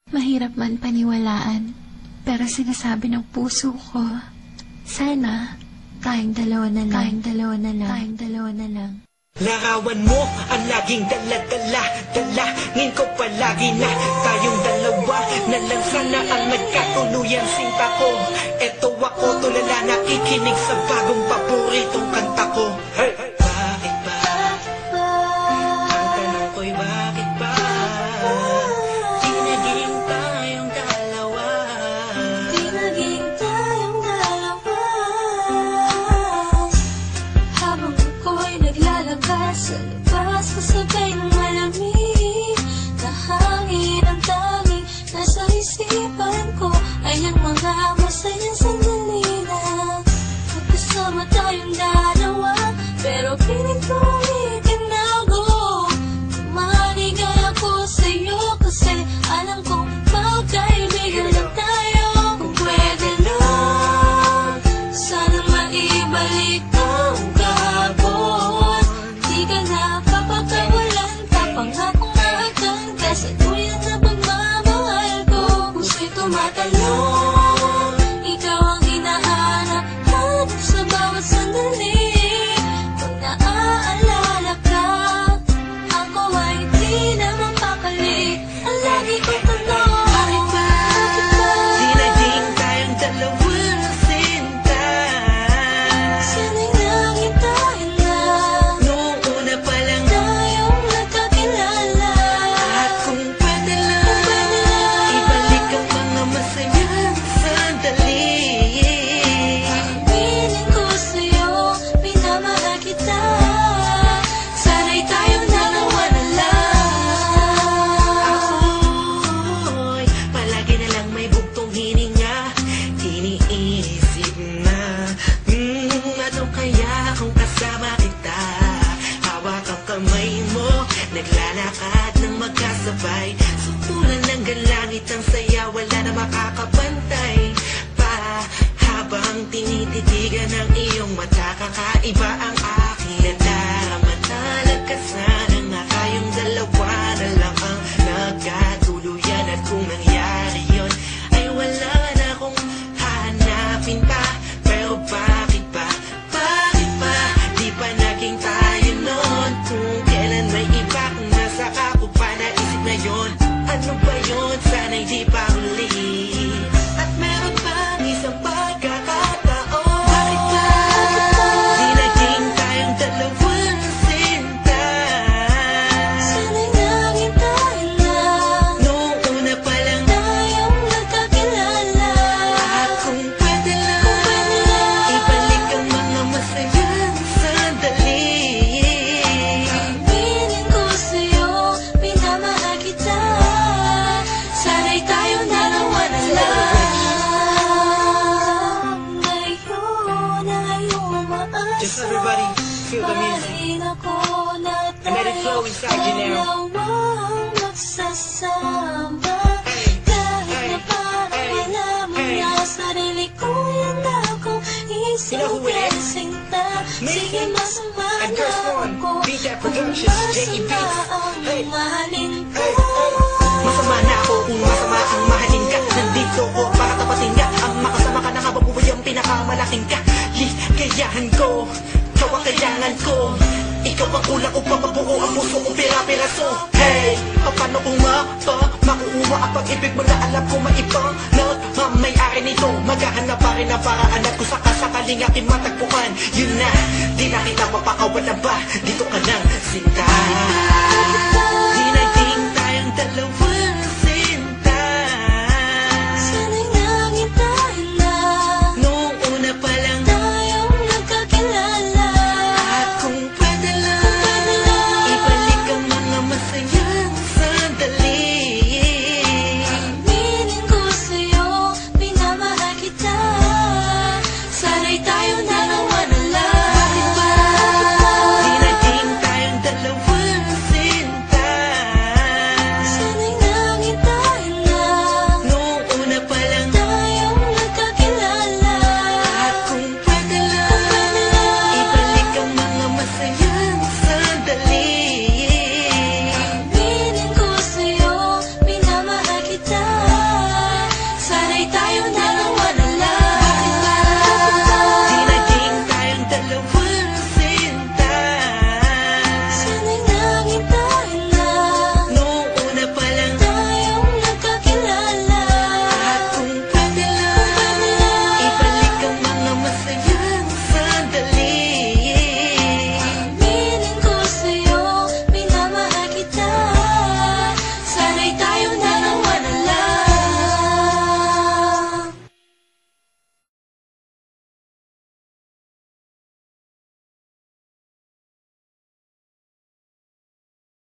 Mahirap man paniwalaan, pero sinasabi ng puso ko, sana tayong dalawa na lang. Larawan mo ang laging dala-dala, dalangin ko palagi na tayong dalawa na lang sana ang nagkatuluyan. Sinta ko, eto ako tulala nakikinig sa bagong paboritong kanta ko. Hey! Bakit ba? Ang tanong ko'y bakit ba? Di naging tayong dalawa. Habang ako'y naglalabas sa labas, kasabay ng malamig na hangin, ang tanging nasa isipan ko ay ang mga masayang sandali na magkasama tayong dalawa. Pero piling ko itinago, maligay ako sa'yo kasi alam kong magkaibigan lang tayo. Kung pwede lang, sana maibalik ang kahapon. Di ka na papakawalan, papangakong maagkan ka sa tuyan na pagmamahal ko. Puso'y tumatalon, ikaw ang hinahanap hanap sa bawat sandali. Pag naaalala ka, ako ay di na mapakali. Ang lagi ko tanong, bakit ba? Di naging tayong dalawa sinta. Sana'y nangintayin na Noong una pa lang tayong nagkakilala. at kung pwede lang, ibalik ang mga masayang sandali. Piling ko sa'yo, minamahal kita. Sana'y tayong dalawa na lang. Ako'y palagi na lang may bugtong hininga. Iniisip na ano kaya kung kasama kita. Hawak ang kamay mo, naglalakad ng magkasabay. Sutulan ng galangit ang saya, wala na makakapantay pa. Habang tinititigan ng iyong mata, kakaiba ang aking nadarama. Nalagkasan nga kayong dalawa na lang ang nagkatuluyan. At kung nangyari yun, ay wala na akong hahanapin pa. Pero bakit ba? Bakit ba? Di pa naging tayo noon. Kung kailan may iba, kung nasa ako pa naisip na yun. Ano ba yun? Sana'y di pa huli. At meron pa isang pagkakataon. Bakit ba? Di naging tayong dalawang sinta. Sana'y nangintayin na Noong una pa lang tayong nagkakilala. at kung pwede lang, ibalik ang mga masayang sandali. Piling ko sa'yo, minamahal kita. Sana'y tayong dalawa na lang. Ngayon ay umaasa. Just everybody feel the music. Mahalin ako na And let it flow inside you now. dalawang magsasama. Hey, Kahit hey, na parang hey, wala mo hey. na sarili ko, yan akong You know who it is? sinta. Sige, masama And na Curse One, ako Beat That kung Productions, J.E. masama Beats. ang Hey, mahalin ko. hey, hey. Masama na ako kung masama ang mahalin ka. Nandito ko para tapatin ka. Ang makasama ka na nga babuhay ang pinakamalaking ka. Ligayahan ko, ikaw ang kailangan ko. Ikaw ang kulang upang mabuo ang puso kong pira-piraso. Hey, paano kung makukuha ang pag-ibig mo na alam ko maibang nagmamayari nito. Maghahanap pa rin ang paraan at kung sakasakaling aking matagpuan. Yun na, di na kita mapakawalan ba? Dito ka nang sinta. Di naging tayong dalawa